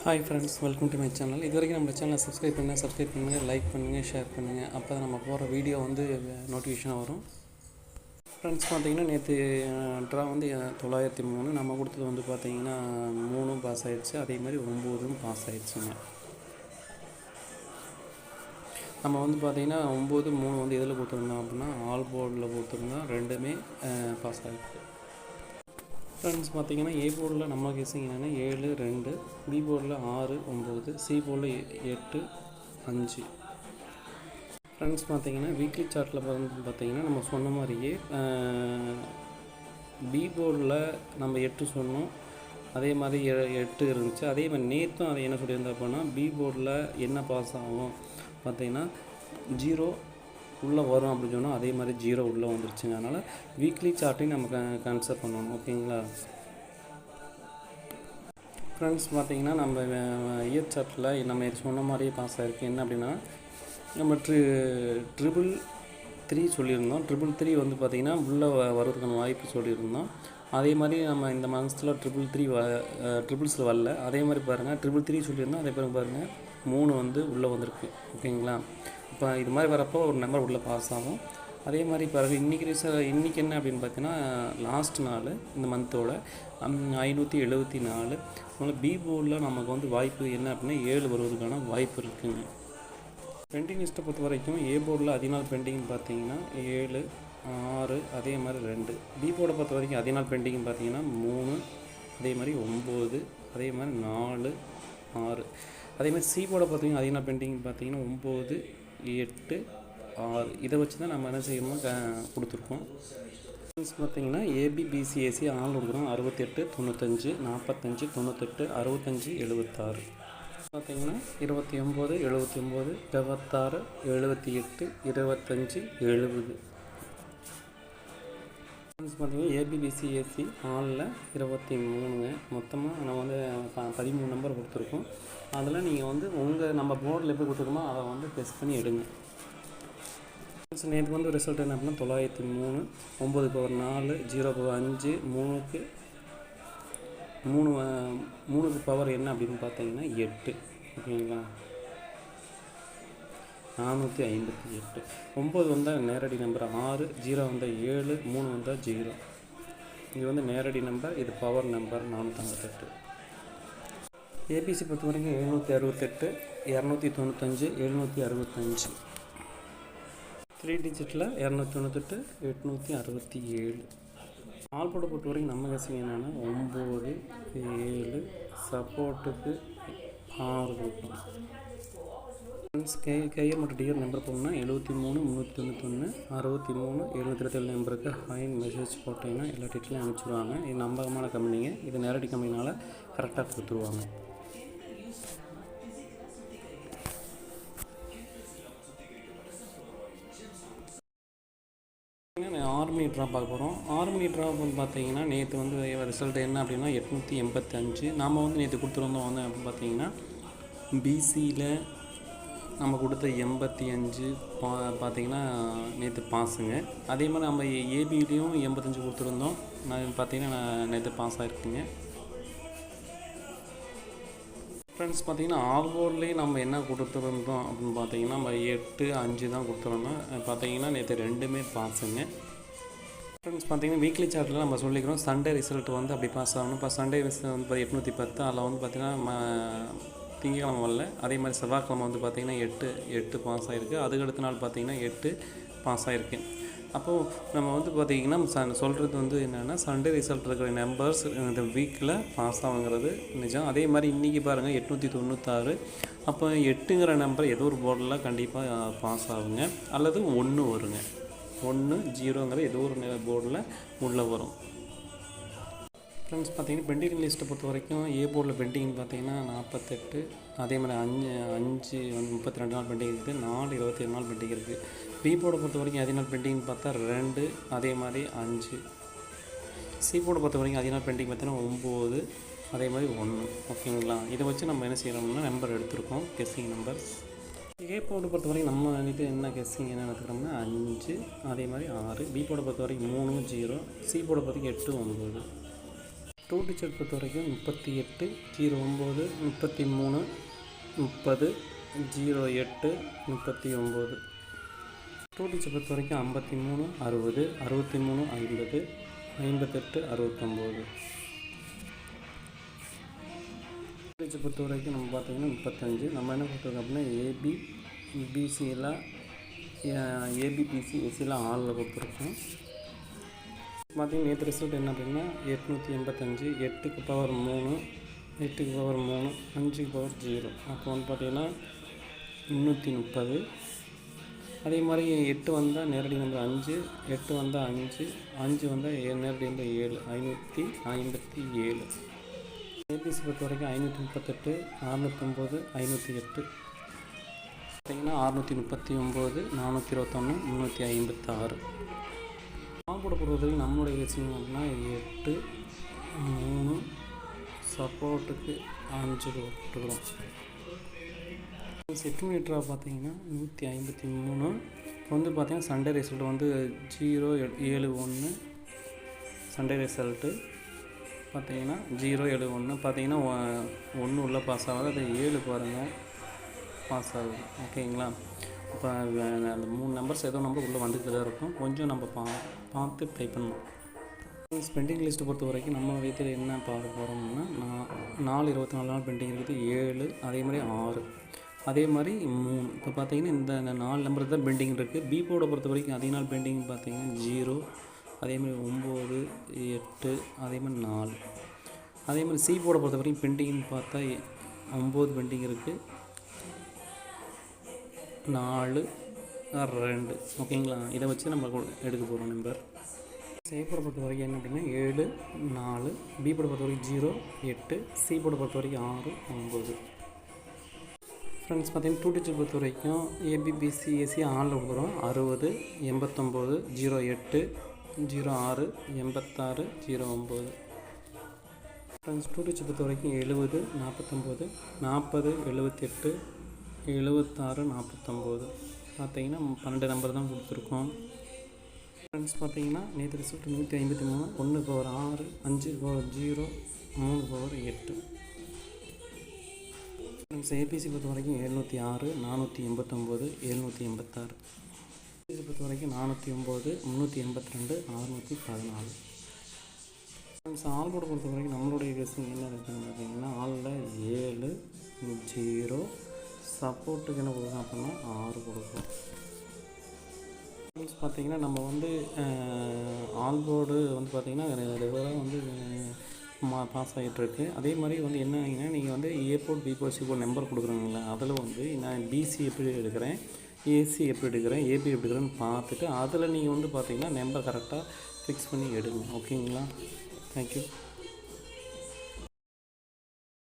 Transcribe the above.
Hi friends, welcome to my channel. இது வரைக்கும் நம்ம சேனலை சப்ஸ்கிரைப் பண்ணுங்கள், லைக் பண்ணுங்கள், ஷேர் பண்ணுங்கள். அப்போ தான் நம்ம போகிற வீடியோ வந்து நோட்டிஃபிகேஷனாக வரும். ஃப்ரெண்ட்ஸ், பார்த்தீங்கன்னா நேற்று ட்ரா வந்து 903 நம்ம கொடுத்தது வந்து பார்த்திங்கன்னா 3 பாஸ் ஆகிடுச்சு. அதே மாதிரி 9 பாஸ் ஆகிடுச்சுங்க. நம்ம வந்து பார்த்திங்கன்னா 9, 3 வந்து எதில் கொடுத்துருந்தோம் அப்படின்னா ஆல் போர்டில் கொடுத்துருந்தோம். ரெண்டுமே பாஸ் ஆகிடுச்சு. ஃப்ரெண்ட்ஸ், பார்த்திங்கன்னா ஏ போர்டில் நம்ம கெஸ்ஸிங் என்னென்னா 7, 2, பி போர்டில் 6, 9, சி போர்டில் 8, 5. ஃப்ரெண்ட்ஸ், பார்த்திங்கன்னா வீக்லி சார்ட்டில் பார்த்திங்கன்னா நம்ம சொன்ன மாதிரியே பி போர்டில் நம்ம 8 சொன்னோம். அதே மாதிரி 8 இருந்துச்சு. அதே மாதிரி நேற்றும் அதை என்ன சொல்லியிருந்தோம் அப்படின்னா பி போர்டில் என்ன பாஸ் ஆகும் பார்த்திங்கன்னா 0 உள்ளே வரும் அப்படின்னு சொன்னால் அதே மாதிரி 0 உள்ளே வந்துருச்சுங்க. அதனால் வீக்லி சார்ட்டையும் நம்ம கன்சிடர் பண்ணணும். ஓகேங்களா ஃப்ரெண்ட்ஸ், பார்த்திங்கன்னா நம்ம இயர் சார்ட்டில் நம்ம சொன்ன மாதிரியே பாஸ் ஆகிருக்கு. என்ன அப்படின்னா நம்ம 333 சொல்லியிருந்தோம். 333 வந்து பார்த்திங்கன்னா உள்ளே வர்றதுக்கான வாய்ப்பு சொல்லியிருந்தோம். அதே மாதிரி நம்ம இந்த மந்த்ஸில் 333 ட்ரிபிள்ஸில் வரல. அதே மாதிரி பாருங்கள் 333 சொல்லியிருந்தோம். அதே மாதிரி பாருங்கள் 3 வந்து உள்ளே வந்திருக்கு. ஓகேங்களா, இப்போ இது மாதிரி வரப்போ ஒரு நம்பர் உள்ளே பாஸ் ஆகும். அதே மாதிரி பாருங்கள் இன்றைக்கி என்ன அப்படின்னு பார்த்தீங்கன்னா லாஸ்ட் நாள் இந்த மந்தோட 574. அதனால் பி போர்டில் நமக்கு வந்து வாய்ப்பு என்ன அப்படின்னா 7 வருவதற்கான வாய்ப்பு இருக்குங்க. பெண்டிங் லிஸ்ட்டை பொறுத்த வரைக்கும் ஏ போர்டில் அதிக நாள் பெண்டிங் பார்த்தீங்கன்னா 7, 6, அதே மாதிரி 2. பி போர்டை பொறுத்த வரைக்கும் அதிக நாள் பெண்டிங் பார்த்தீங்கன்னா 3, அதே மாதிரி 9, அதே மாதிரி 4, 6. அதே மாதிரி சி போர்டை பார்த்தீங்கன்னா அதிக நாள் பெண்டிங் பார்த்தீங்கன்னா 9, 8, 6. இதை வச்சு தான் நம்ம என்ன செய்யணுமோ கொடுத்துருக்கோம். பார்த்திங்கன்னா ஏபிபிசிஏசி ஆள் கொடுக்குறோம் 68, 95, 45, 98, 65, 76. பார்த்திங்கன்னா 29, 79, 26, 78, 25, 70. பார்த்திங்கன்னா ஏபிபிசிஏசி ஆளில் 23ங்க. மொத்தமாக நம்ம வந்து 13 நம்பர் கொடுத்துருக்கோம். அதில் நீங்கள் வந்து நம்ம போர்டில் எப்படி கொடுத்துருக்கோமோ அதை வந்து டெஸ்ட் பண்ணி எடுங்க. நேற்று வந்து ரிசல்ட் என்ன அப்படின்னா 903, 9 பவர் 4, 0 பவர் 5, 3க்கு பவர் என்ன அப்படின்னு பார்த்தீங்கன்னா 8. ஓகேங்களா, 458. 9 வந்தால் நேரடி நம்பர் 6, 0 வந்தால் 7, 3 வந்தால் 0. இது வந்து நேரடி நம்பர், இது பவர் நம்பர் 458. ஏபிசி பொறுத்த வரைக்கும் 768, 295, 765. 3 டிஜிட்டில் 298, 867. ஆல் போர்டை பொறுத்த வரைக்கும் நம்ம கெஸ்ஸிங் என்னென்னா 9, 7, சப்போர்ட்டுக்கு 6 கொடுக்கணும். ஃப்ரெண்ட்ஸ், கையர் மற்றும் டியர் நம்பர் போகணுன்னா 73, 391, 63, 727 நம்பருக்கு ஃபைன் மெசேஜ் போட்டிங்கன்னா எல்லா டீட்டெயிலும் அனுப்பிச்சிடுவாங்க. இது நம்பகமான கம்பெனிங்க. இது நேரடி கம்பெனினால் கரெக்டாக கொடுத்துருவாங்க. ஆர்மி ட்ரா பார்க்க போகிறோம். ஆர்மி ட்ரா வந்து பார்த்தீங்கன்னா நேற்று வந்து ரிசல்ட் என்ன அப்படின்னா 885. நாம் வந்து நேற்று கொடுத்துருந்தோம் வந்து அப்படின்னு பார்த்தீங்கன்னா பிசியில் நம்ம கொடுத்த 85 பார்த்திங்கன்னா நேற்று பாஸுங்க. அதே மாதிரி நம்ம ஏபிலையும் 85 கொடுத்துருந்தோம். நான் பார்த்திங்கன்னா நேற்று பாஸ் ஆகிருக்குங்க. ஃப்ரெண்ட்ஸ், பார்த்திங்கன்னா ஆல் போர்ட்லேயும் நம்ம என்ன கொடுத்துருந்தோம் அப்படின்னு பார்த்தீங்கன்னா நம்ம 8, 5 தான் கொடுத்துருந்தோம். பார்த்திங்கன்னா நேற்று ரெண்டுமே பாஸுங்க. ஃப்ரெண்ட்ஸ், பார்த்திங்கன்னா வீக்லி சார்ட்டில் நம்ம சொல்லிக்கிறோம் சண்டே ரிசல்ட் வந்து அப்படி பாஸ் ஆகணும். இப்போ சண்டே ரிசல்ட் வந்து 810. அதில் வந்து பார்த்திங்கன்னா திங்கக்கிழமை வரல. அதே மாதிரி செவ்வாய்க்கிழமை வந்து பார்த்திங்கன்னா 8 பாஸ் ஆகிருக்கு. அதுக்கு அடுத்த நாள் பார்த்திங்கன்னா 8 பாஸ் ஆகிருக்கு. அப்போது நம்ம வந்து பார்த்திங்கன்னா சொல்கிறது வந்து என்னென்னா சண்டே ரிசல்ட் இருக்கிற நம்பர்ஸ் இந்த வீக்கில் பாஸ் ஆகுங்கிறது நிஜம். அதே மாதிரி இன்றைக்கி பாருங்கள் 896. அப்போ 8ங்கிற நம்பர் ஏதோ ஒரு போர்டில் கண்டிப்பாக பாஸ் ஆகுங்க, அல்லது 1 வருங்க. 1, 0ங்கிற ஏதோ ஒரு போர்டில் உள்ளே வரும். ஃப்ரெண்ட்ஸ், பார்த்திங்கன்னா பெண்டிங் லிஸ்ட்டை பொறுத்த வரைக்கும் ஏ போர்டில் பெண்டிங் பார்த்திங்கன்னா 48. அதே மாதிரி 5 வந்து 32 நாள் பெண்டிங் இருக்குது. 4, 27 நாள் பெண்டிங் இருக்குது. பி போர்டை பொறுத்த வரைக்கும் அதிக நாள் பெண்டிங் பார்த்தா 2, அதே மாதிரி 5. சி போர்டை பொறுத்த வரைக்கும் அதிக நாள் பெண்டிங் பார்த்தீங்கன்னா 9, அதே மாதிரி 1. ஓகேங்களா, இதை வச்சு நம்ம என்ன செய்கிறோம்னா நம்பர் எடுத்துருக்கோம், கெஸ்ஸிங் நம்பர்ஸ். ஏ போர்டை பொறுத்த வரைக்கும் நம்ம வந்துட்டு என்ன கெஸ்ஸிங் என்ன எடுத்துக்கிறோம்னா 5, அதே மாதிரி 6. பி போர்டை பொறுத்த வரைக்கும் 3, 0. சி போர்டை பொறுத்த வரைக்கும் 8, 9. டூ டிஜிட் பொறுத்த வரைக்கும் 38 09 33 30 08 39. டூ டிஜிட் பொறுத்த வரைக்கும் 53 60 63 50 58 69. டூ டிஜிட் பொறுத்த வரைக்கும் நம்ம பார்த்தீங்கன்னா 35. நம்ம என்ன கொடுத்துருக்கோம் அப்படின்னா ஏபி பிசியெல்லாம் ஏபிபிசி எஸ்சிலாம் ஆளில் கொடுத்துருக்கோம். பார்த்தீங்கன்னா நேற்று ரிசல்ட் என்ன அப்படின்னா 885, 8க்கு பவர் 3, 8க்கு பவர் 3, 5க்கு பவர் 0. அப்போ வந்து பார்த்திங்கன்னா 330. அதே மாதிரி 8 வந்தால் நேரடி நம்பர் 5, 8 வந்தால் 5, 5 வந்தால் நேரடி நம்பர் 7, 557. ஏபிசி பொறுத்த வரைக்கும் 538, 609, 508. பார்த்திங்கன்னா 639, 421, 356. ஆள்போட பொறுத்தவரைக்கும் நம்மளுடைய விஷயம் அப்படின்னா 8 3 சப்போர்ட்டுக்கு 5 போட்டுக்கிறோம். சென்டிமீட்டராக பார்த்தீங்கன்னா 153. இப்போ வந்து பார்த்தீங்கன்னா சண்டே ரிசல்ட் வந்து 071. சண்டே ரிசல்ட்டு பார்த்தீங்கன்னா 071. பார்த்தீங்கன்னா 1 உள்ள பாஸ் ஆகாது, அது 7 பாருங்கள் பாஸ் ஆகுது. ஓகேங்களா? இப்போ அந்த 3 நம்பர்ஸ் ஏதோ நம்பர் உள்ளே வந்துக்கிட்டு தான் இருக்கும். கொஞ்சம் நம்ம பார்த்து டைப் பண்ணணும். பெண்டிங் லிஸ்ட்டு பொறுத்த வரைக்கும் நம்ம வீட்டில் என்ன பார்க்க போகிறோம்னா 4 நாள் பெண்டிங் இருக்குது, 7 அதே மாதிரி 6 அதே மாதிரி 3. இப்போ பார்த்தீங்கன்னா இந்த 4 நம்பர் தான் பெண்டிங் இருக்குது. பி போர்டை பொறுத்த வரைக்கும் அதிக நாள் பெண்டிங் பார்த்தீங்கன்னா 0 அதே மாதிரி 9 8 அதே மாதிரி 4. அதே மாதிரி சி போர்டை பொறுத்த வரைக்கும் பெண்டிங்னு பார்த்தா 9 பெண்டிங் இருக்குது, 4 2. ஓகேங்களா? இதை வச்சு நம்ம எடுக்க போகிறோம் நம்பர். ஏ போர்டை பொறுத்த வரைக்கும் என்ன அப்படின்னா 7 4, பி போர்டை பொறுத்த வரைக்கும் 0 8, சி போர்டை பொறுத்த வரைக்கும் 6 9. ஃப்ரெண்ட்ஸ் பார்த்தீங்கன்னா டூ டிஜிட் பொறுத்த வரைக்கும் ஏபிபிசி ஏசி ஆனில் கொடுக்குறோம். 60 89 08 06 86 09. ஃப்ரெண்ட்ஸ் டூ டிஜிட் பொறுத்த வரைக்கும் 70 49 40 78 76 49. பார்த்தீங்கன்னா 12 நம்பர் தான் கொடுத்துருக்கோம். ஃப்ரெண்ட்ஸ் பார்த்தீங்கன்னா நேற்று result 153, 1 power 6, 5 power 0, 3 power 8. Friends ABC பொறுத்த வரைக்கும் 706, 489 786. ஏபிசி பொறுத்த வரைக்கும் 409, 382, 614. ஃப்ரெண்ட்ஸ் ஆல்போர்டை பொறுத்த வரைக்கும் நம்மளுடைய கெஸ்ஸிங் என்ன இருக்குதுன்னு பார்த்தீங்கன்னா ஆளில் 7 0 சப்போர்ட்டுக்கு என்ன கொடுக்குறோம் அப்படின்னா 6 கொடுக்குறோம். ஃப்ரெண்ட்ஸ் பார்த்திங்கன்னா நம்ம வந்து ஆல்போர்டு வந்து பார்த்திங்கன்னா ரெகுலராக வந்து பாஸ் ஆகிட்டுருக்கு. அதே மாதிரி வந்து என்னன்னா நீங்கள் வந்து A port B port C port number கொடுக்குறீங்களா, அதில் வந்து நான் பிசி எப்படி எடுக்கிறேன், ஏசி எப்படி எடுக்கிறேன், ஏபி எப்படி எடுக்கிறேன்னு பார்த்துட்டு அதில் நீங்கள் வந்து பார்த்திங்கன்னா நம்பர் கரெக்டாக ஃபிக்ஸ் பண்ணி எடுங்க. ஓகேங்களா? தேங்க்யூ.